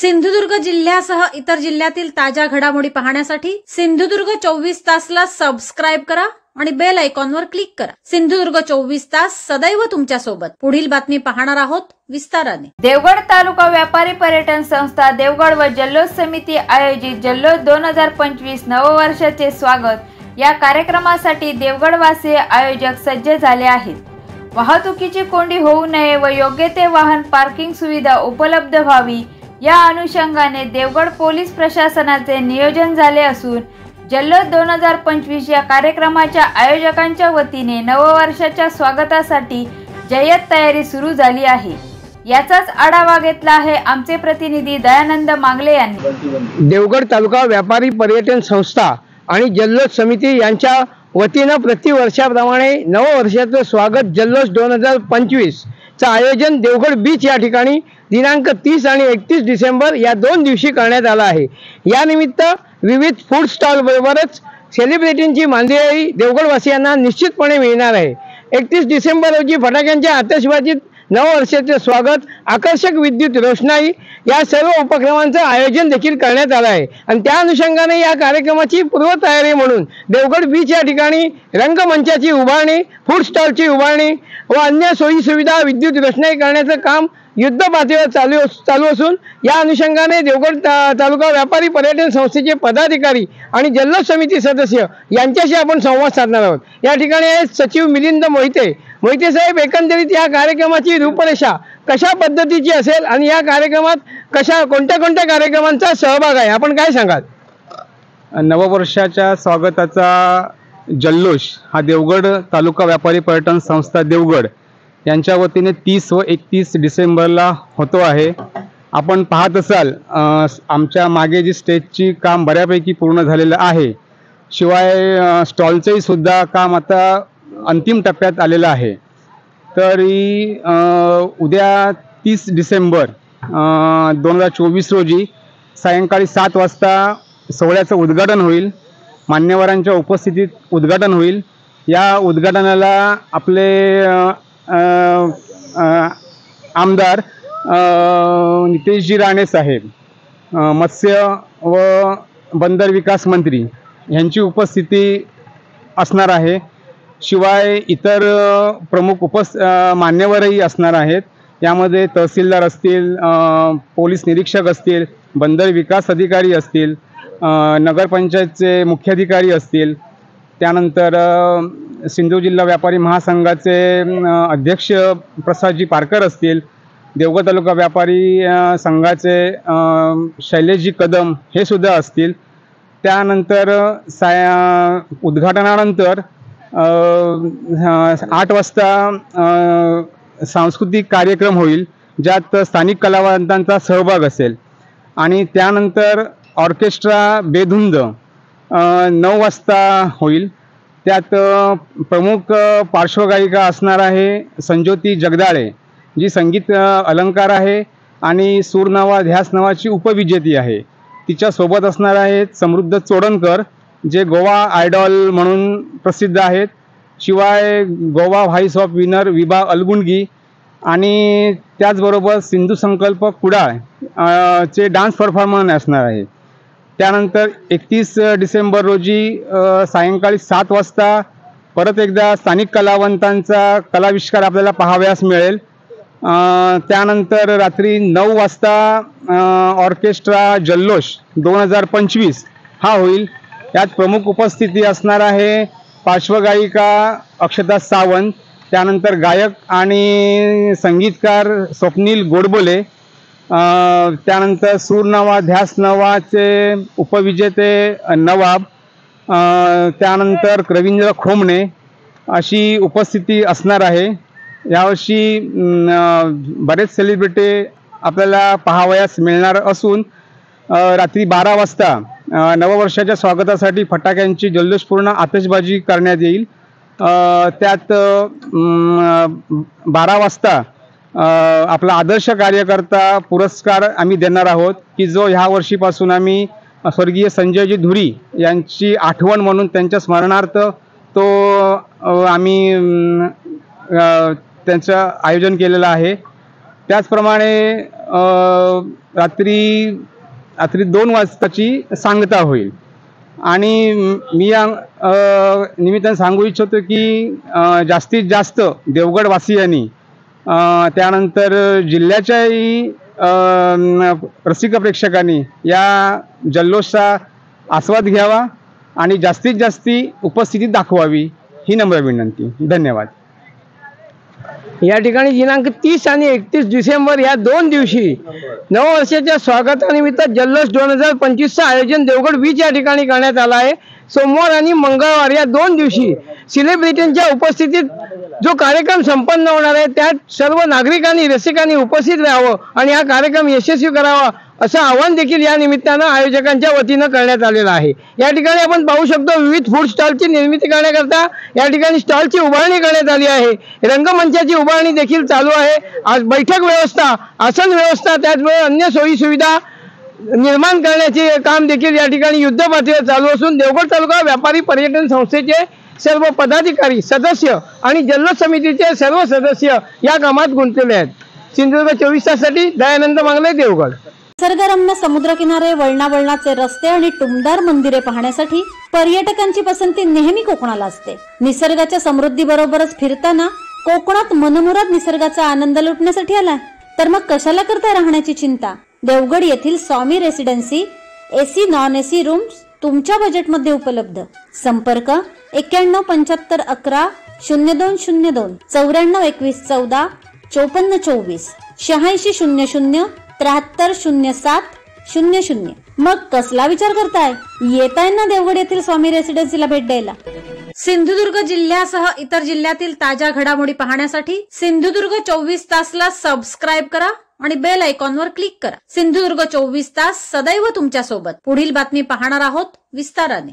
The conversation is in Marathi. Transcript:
सिंधुदुर्ग जिल्ह्यासह इतर जिल्ह्यातील ताज्या घडामोडी पाहण्यासाठी सिंधुदुर्ग 24 तासला सबस्क्राइब करा आणि बेल आयकॉनवर क्लिक करा। सिंधुदुर्ग 24 तास सदैव तुमच्या सोबत। पुढील बातमी पाहणार आहोत विस्ताराने। देवगड तालुका व्यापारी पर्यटन संस्था देवगड व जल्लोष समिती आयोजित जल्लोष 2025 नववर्षाचे स्वागत या कार्यक्रमासाठी देवगडवासी आयोजक सज्ज झाले आहेत। वाहतुकीची कोंडी होऊ नये व योग्य ते वाहन पार्किंग सुविधा उपलब्ध व्हावी या अनुषंगाने देवगड पोलीस प्रशासनाचे नियोजन झाले असून जल्लोष 2025 या कार्यक्रमाच्या आयोजकांच्या वतीने नववर्षाच्या स्वागतासाठी जय्यत तयारी सुरू झाली आहे। याचाच आढावा घेतला आहे आमचे प्रतिनिधी दयानंद मांगले यांनी। देवगड तालुका व्यापारी पर्यटन संस्था आणि जल्लोष समिती यांच्या वतीने प्रतिवर्षाप्रमाणे नववर्षाचे स्वागत जल्लोष 2025 चे आयोजन देवगड बीच या ठिकाणी दिनांक 30 आणि 31 डिसेंबर या 2 दिवशी करण्यात आला आहे। या निमित्त विविध फूड स्टॉल बरोबरच सेलिब्रिटींची मांदियाळी देवगडवासियांना निश्चितपणे मिळणार आहे। 31 डिसेंबर रोजी फटाक्यांच्या आतिषबाजीत नववर्षाचे स्वागत, आकर्षक विद्युत रोषणाई या सर्व उपक्रमांचे आयोजन देखील करण्यात आले आहे आणि त्या अनुषंगाने या कार्यक्रमाची पूर्वतयारी म्हणून देवगड बीच या ठिकाणी रंगमंचाची उभारणी, फूड स्टॉलची उभारणी व अन्य सोयी सुविधा विद्युत रोषणाई करण्याचे काम युद्ध पातळीवर चालू असून या अनुषंगाने देवगड तालुका व्यापारी पर्यटन संस्थेचे पदाधिकारी आणि जल्लोष समिती सदस्य यांच्याशी आपण संवाद साधणार आहोत। या ठिकाणी सचिव मिलिंद मोहिते साहेब, एकंदरीत या कार्यक्रमाची रूपरेषा कशा पद्धतीची असेल आणि या कार्यक्रमात कोणत्या कार्यक्रमांचा सहभाग आहे, आपण काय सांगाल? नववर्षाच्या स्वागताचा जल्लोष हा देवगड तालुका व्यापारी पर्यटन संस्था देवगड यांच्या वतीने 30 व 31 डिसेंबरला होतो आहे। आपण पाहत असाल आमच्या मागे जी स्टेजची काम बऱ्यापैकी पूर्ण झालेलं आहे, शिवाय स्टॉलचंही सुद्धा काम आता अंतिम टप्प्यात आलेलं आहे। तरी उद्या 30 डिसेंबर 2024 रोजी सायंकाळी 7 वाजता सोहळ्याचं उद्घाटन होईल। मान्यवरांच्या उपस्थितीत उद्घाटन होईल। या उद्घाटनाला आपले आमदार नितेशजी राणे साहेब, मत्स्य व बंदर विकास मंत्री यांची उपस्थिती असणार आहे। शिवाय इतर प्रमुख मान्यवरही असणार आहेत। यामध्ये तहसीलदार असतील, पोलीस निरीक्षक असतील, बंदर विकास अधिकारी असतील, नगरपंचायतचे मुख्याधिकारी असतील, त्यानंतर सिंधू जिल्हा व्यापारी महासंघाचे अध्यक्ष प्रसादजी पारकर असतील, देवगड तालुका व्यापारी संघाचे शैलेशजी कदम हे सुद्धा असतील। त्यानंतर उद्घाटनानंतर 8 वाजता सांस्कृतिक कार्यक्रम होईल, ज्यात स्थानिक कलावंतांचा सहभाग असेल आणि त्यानंतर ऑर्केस्ट्रा बेधुंद 9 वाजता होईल। त्यात प्रमुख पार्श्वगायिका असणार आहे संज्योती जगदाळे, जी संगीत अलंकार आहे आणि सूर नावा ध्यास नावाची उपविजेती आहे। तिच्यासोबत असणार आहेत समृद्ध चोडणकर, जे गोवा आयडॉल म्हणून प्रसिद्ध आहेत। शिवाय गोवा व्हाईस ऑफ विनर विभा अलगुंडगी आणि त्याचबरोबर सिंधू संकल्प कुडाळ चे डान्स परफॉर्मन्स असणार आहे। त्यानंतर 31 डिसेंबर रोजी सायंकाळी 7 वाजता परत एकदा स्थानिक कलावंतांचा कलाविष्कार आपल्याला पाहावयास मिळेल। त्यानंतर रात्री 9 वाजता ऑर्केस्ट्रा जल्लोष 2025 हा होईल। यात प्रमुख उपस्थिती असणार आहे पार्श्वगायिका अक्षता सावंत, त्यानंतर गायक आणि संगीतकार स्वप्नील गोडबोले, त्यानंतर सूर नावा ध्यास नावाचे उपविजेते नवाब, त्यानंतर रवींद्र खोमणे अशी उपस्थिती असणार आहे। यावर्षी बरेच सेलिब्रिटी आपल्याला पाहावयास मिळणार असून रात्री 12 वाजता नववर्षाच्या स्वागतासाठी फटाक्यांची जल्लोषपूर्ण आतिषबाजी करण्यात येईल। त्यात 12 वाजता आपला आदर्श कार्यकर्ता पुरस्कार आम्ही देणार आहोत, की जो ह्या वर्षीपासून आम्ही स्वर्गीय संजयजी धुरी यांची आठवण म्हणून त्यांच्या स्मरणार्थ तो आम्ही त्यांचं आयोजन केलेलं आहे। त्याचप्रमाणे रात्री 2 वाजताची सांगता होईल. आणि मी या निमित्ताने सांगू इच्छितो की जास्तीत जास्त देवगडवासियांनी त्यानंतर जिल्ह्याच्याही रसिक प्रेक्षकांनी या जल्लोषचा आस्वाद घ्यावा आणि जास्तीत जास्ती उपस्थिती दाखवावी ही नम्र विनंती. धन्यवाद. या ठिकाणी दिनांक 30 आणि 31 डिसेंबर या 2 दिवशी नववर्षाच्या स्वागतानिमित्त जल्लोष 2025चं आयोजन देवगड बीच या ठिकाणी करण्यात आलं आहे. सोमवार आणि मंगळवार या 2 दिवशी सेलिब्रिटींच्या उपस्थितीत जो कार्यक्रम संपन्न होणार आहे त्यात सर्व नागरिकांनी रसिकांनी उपस्थित राहावं आणि हा कार्यक्रम यशस्वी करावा असं आवाहन देखील या निमित्तानं आयोजकांच्या वतीनं करण्यात आलेलं आहे. या ठिकाणी आपण पाहू शकतो विविध फूड स्टॉलची निर्मिती करण्याकरता या ठिकाणी स्टॉलची उभारणी करण्यात आली आहे. रंगमंचाची उभारणी देखील चालू आहे. आज बैठक व्यवस्था, आसन व्यवस्था, त्याचबरोबर अन्य सोयी सुविधा निर्माण करण्याचे काम देखील या ठिकाणी युद्धपातळीवर चालू असून देवगड तालुका व्यापारी पर्यटन संस्थेचे सर्व पदाधिकारी, सदस्य आणि जल्लोष समितीचे सर्व सदस्य या कामात गुंतलेले आहेत. सिंधुदुर्ग 24 ताससाठी दयानंद मांगले, देवगड. निसर्गरम्य समुद्रकिनारे, वळणावळणाचे रस्ते आणि टुमदार मंदिरे पाहण्यासाठी पर्यटकांची पसंती नेहमी कोकणाला असते. निसर्गाच्या समृद्धीबरोबरच फिरताना कोकणात मनमुराद निसर्गाचा आनंद लुटण्यासाठी आलाय तर मग कशाला करता राहण्याची चिंता. देवगड येथील Swami residency AC non AC rooms तुमच्या बजेटमध्ये उपलब्ध. संपर्क 917511 0202 9421 14 5424 8600 730700. मग कसला विचार करताय? येताय ना देवगड येथील स्वामी रेसिडेन्सीला भेट द्यायला. सिंधुदुर्ग जिल्ह्यासह इतर जिल्ह्यातील ताज्या घडामोडी पाहण्यासाठी सिंधुदुर्ग 24 तासला सबस्क्राईब करा आणि बेल आयकॉनवर क्लिक करा. सिंधुदुर्ग 24 तास सदैव तुमच्या सोबत. पुढील बातमी पाहणार आहोत विस्ताराने.